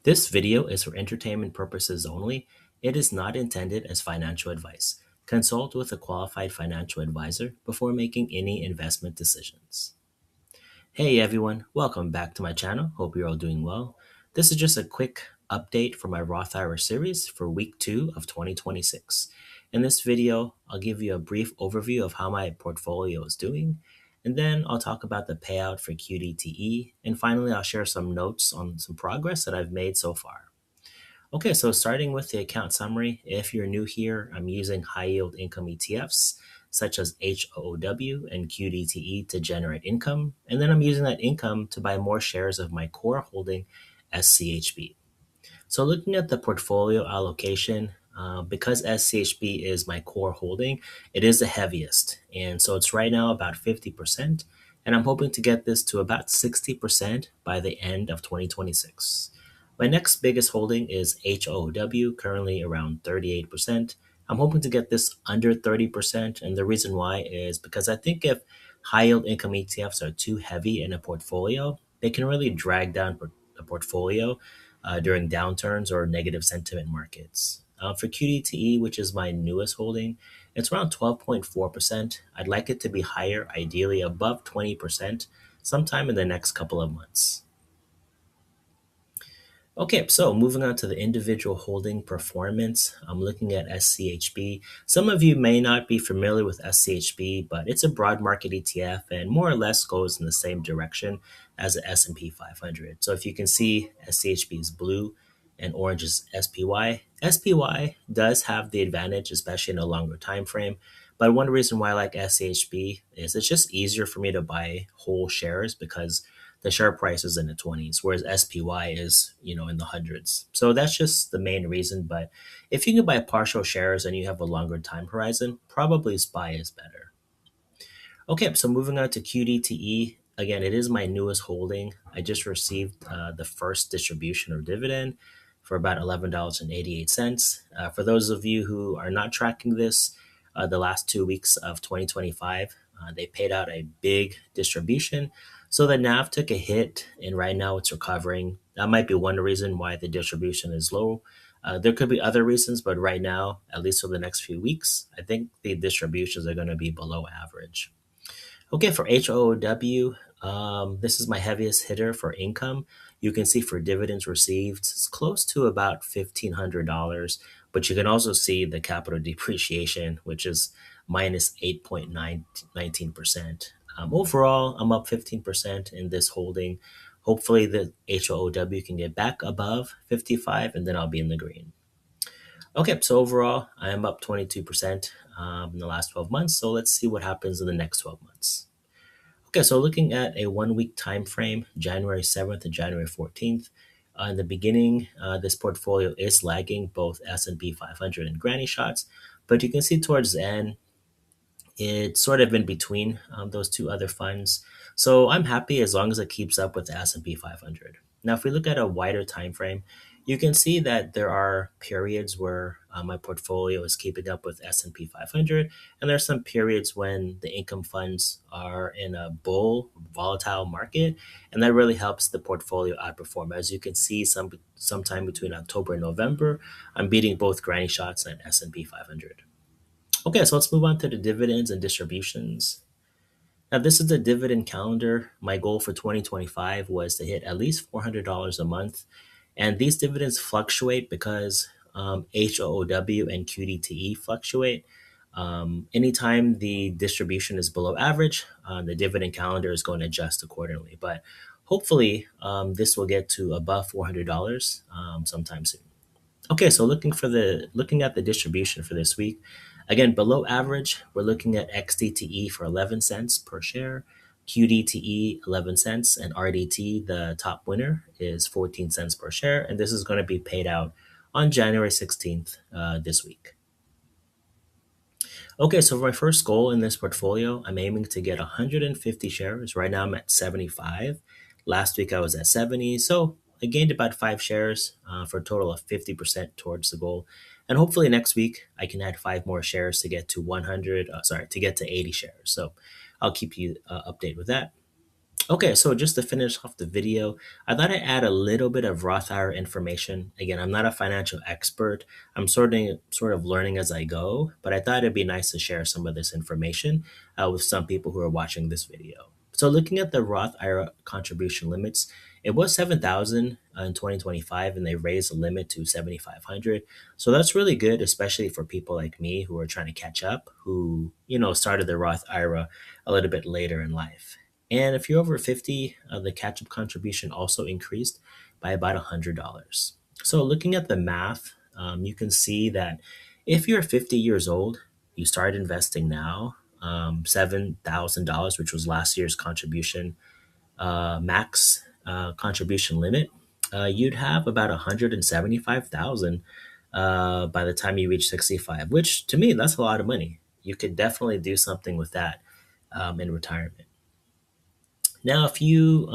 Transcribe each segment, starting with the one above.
This video is for entertainment purposes only. It is not intended as financial advice. Consult with a qualified financial advisor before making any investment decisions. Hey everyone, welcome back to my channel. Hope you're all doing well. This is just a quick update for my Roth IRA series for week 2 of 2026. In this video, I'll give you a brief overview of how my portfolio is doing, and then I'll talk about the payout for QDTE, and finally I'll share some notes on some progress that I've made so far. Okay, so starting with the account summary, if you're new here, I'm using high yield income ETFs such as HOOW and QDTE to generate income, and then I'm using that income to buy more shares of my core holding SCHB. So looking at the portfolio allocation, because SCHB is my core holding, it is the heaviest. And so it's right now about 50%, and I'm hoping to get this to about 60% by the end of 2026. My next biggest holding is HOOW, currently around 38%. I'm hoping to get this under 30%, and the reason why is because I think if high yield income ETFs are too heavy in a portfolio, they can really drag down the portfolio during downturns or negative sentiment markets. For QDTE, which is my newest holding, it's around 12.4%. I'd like it to be higher, ideally above 20%, sometime in the next couple of months. Okay, so moving on to the individual holding performance, I'm looking at SCHB. Some of you may not be familiar with SCHB, but it's a broad market ETF and more or less goes in the same direction as the S&P 500. So if you can see, SCHB is blue and orange is SPY. SPY does have the advantage, especially in a longer time frame. But one reason why I like SCHB is it's just easier for me to buy whole shares because the share price is in the 20s, whereas SPY is, in the hundreds. So that's just the main reason. But if you can buy partial shares and you have a longer time horizon, probably SPY is better. Okay, so moving on to QDTE. Again, it is my newest holding. I just received the first distribution or dividend for about $11.88. For those of you who are not tracking this, the last 2 weeks of 2025, they paid out a big distribution. So the NAV took a hit, and right now it's recovering. That might be one reason why the distribution is low. There could be other reasons, but right now, at least for the next few weeks, I think the distributions are going to be below average. Okay, for HOOW, this is my heaviest hitter for income. You can see for dividends received, it's close to about $1,500, but you can also see the capital depreciation, which is minus 8.19%. Overall, I'm up 15% in this holding. Hopefully, the HOOW can get back above 55, and then I'll be in the green. Okay, so overall, I am up 22% in the last 12 months. So let's see what happens in the next 12 months. Okay, so looking at a 1 week time frame, January 7th and January 14th. In the beginning, this portfolio is lagging both S&P 500 and granny shots, but you can see towards the end, it's sort of in between those two other funds. So I'm happy as long as it keeps up with the S&P 500. Now, if we look at a wider time frame, you can see that there are periods where my portfolio is keeping up with S&P 500, and there's some periods when the income funds are in a bull, volatile market, and that really helps the portfolio outperform. As you can see, sometime between October and November, I'm beating both granny shots and S&P 500. Okay, so let's move on to the dividends and distributions. Now, this is the dividend calendar. My goal for 2025 was to hit at least $400 a month. And these dividends fluctuate because HOOW and QDTE fluctuate. Anytime the distribution is below average, the dividend calendar is going to adjust accordingly. But hopefully, this will get to above $400 sometime soon. Okay, so looking at the distribution for this week, again below average, we're looking at XDTE for 11 cents per share, QDTE 11 cents, and RDT, the top winner, is 14 cents per share, and this is going to be paid out on January 16th this week. Okay, so for my first goal in this portfolio, I'm aiming to get 150 shares. Right now I'm at 75. Last week I was at 70, so I gained about 5 shares for a total of 50% towards the goal. And hopefully next week I can add 5 more shares to get to 80 shares. So I'll keep you updated with that. Okay, so just to finish off the video, I thought I'd add a little bit of Roth IRA information. Again, I'm not a financial expert. I'm sort of learning as I go, but I thought it'd be nice to share some of this information with some people who are watching this video. So looking at the Roth IRA contribution limits, it was 7,000 in 2025, and they raised the limit to 7,500. So that's really good, especially for people like me who are trying to catch up, who, started their Roth IRA a little bit later in life. And if you're over 50, the catch up contribution also increased by about $100. So, looking at the math, you can see that if you're 50 years old, you start investing now, $7,000, which was last year's contribution, max contribution limit, you'd have about 175,000 by the time you reach 65, which to me, that's a lot of money. You could definitely do something with that in retirement. Now, if you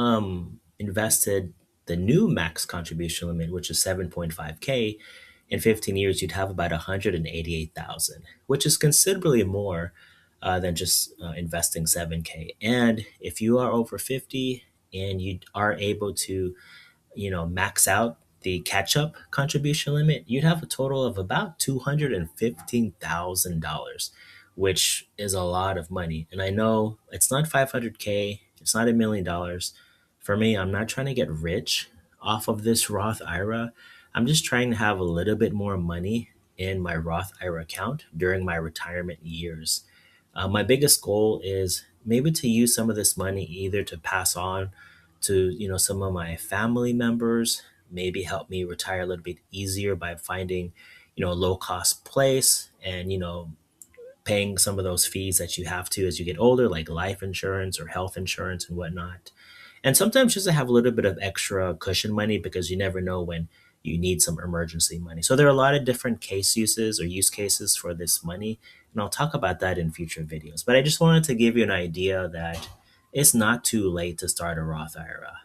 invested the new max contribution limit, which is 7.5K, in 15 years, you'd have about 188,000, which is considerably more than just investing 7K. And if you are over 50 and you are able to max out the catch up contribution limit, you'd have a total of about $215,000, which is a lot of money. And I know it's not 500K, it's not $1 million. For me, I'm not trying to get rich off of this Roth IRA. I'm just trying to have a little bit more money in my Roth IRA account during my retirement years. My biggest goal is maybe to use some of this money either to pass on to some of my family members, maybe help me retire a little bit easier by finding a low cost place, and paying some of those fees that you have to as you get older, like life insurance or health insurance and whatnot. And sometimes just to have a little bit of extra cushion money, because you never know when you need some emergency money. So there are a lot of different case uses or use cases for this money, and I'll talk about that in future videos. But I just wanted to give you an idea that it's not too late to start a Roth IRA.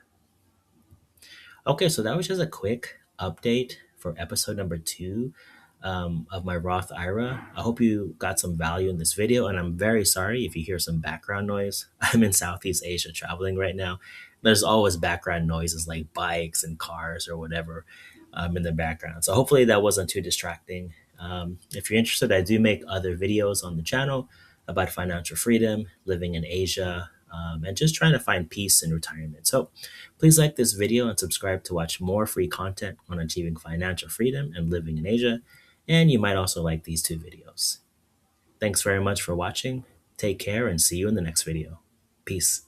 Okay, so that was just a quick update for episode number 2 of my Roth IRA. I hope you got some value in this video, and I'm very sorry if you hear some background noise. I'm in Southeast Asia traveling right now. There's always background noises like bikes and cars or whatever in the background. So hopefully that wasn't too distracting. If you're interested, I do make other videos on the channel about financial freedom, living in Asia, and just trying to find peace in retirement. So please like this video and subscribe to watch more free content on achieving financial freedom and living in Asia. And you might also like these 2 videos. Thanks very much for watching. Take care and see you in the next video. Peace.